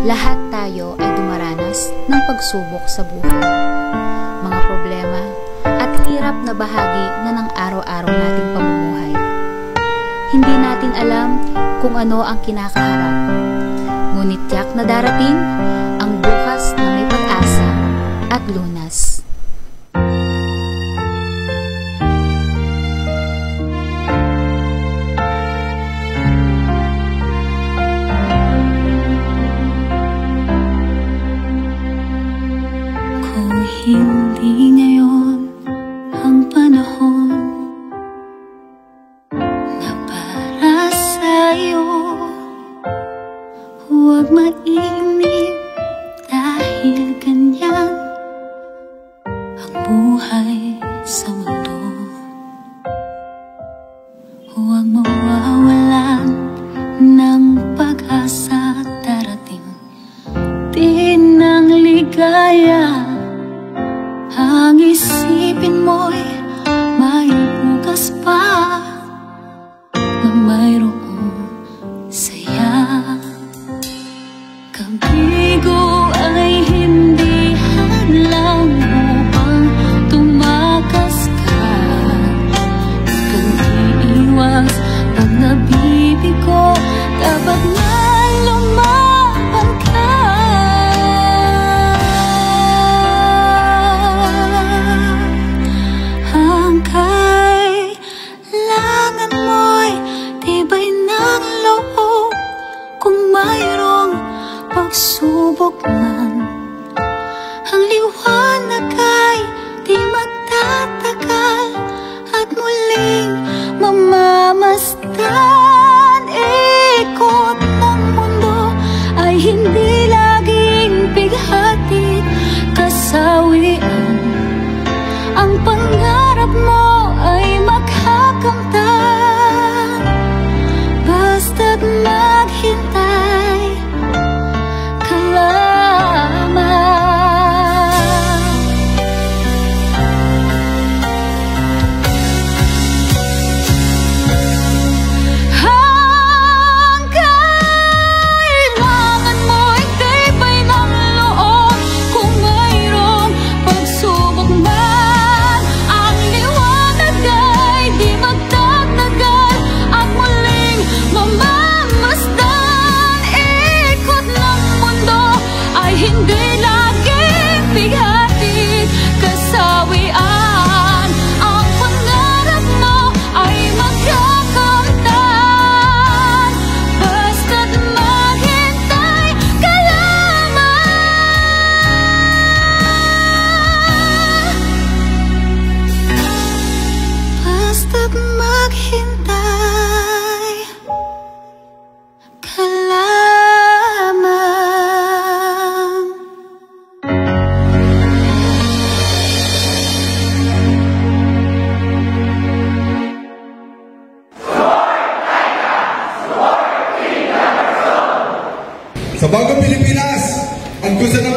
Lahat tayo ay dumaranas ng pagsubok sa buhay. Mga problema at hirap na bahagi na ng araw-araw nating pamumuhay. Hindi natin alam kung ano ang kinakaharap. Ngunit tiyak na darating ang bukas na may pag-asa at lunas. Hindi ngayon ang panahon na para sa'yo. Huwag mainip dahil ganyan ang buhay sa mundo. Huwag mawawalan ng pag-asa, darating din ang ligaya. Ang isipin mo'y may bukas pa na mayroong saya. Kabigo ay hindi hadlang upang tumakas ka. Kung iiwas pag nabibigo, dapat na lumaban ka. Kailangan mo'y tibay ng loob. Kung mayroong pagsubok man, ang liwanag ay di magtatagal at muling mamamasdan. Ikot ng mundo ay hindi laging bighatid kasawian. Ang pangarap mo ay makakamtan, basta't maghintay ka lamang. Ang kailangan mo'y tibay ng loob. Kung mayroong pagsubok man, ang liwanag ay di magtatagal at muling mamamasdan. Ikot ng mundo ay hindi laging bighatid kasawian. Ang pangarap mo ay magkakamtan, basta't maghintay ka lamang. Basta't maghintay ka lamang. Sa bagong Pilipinas, ang gusto ng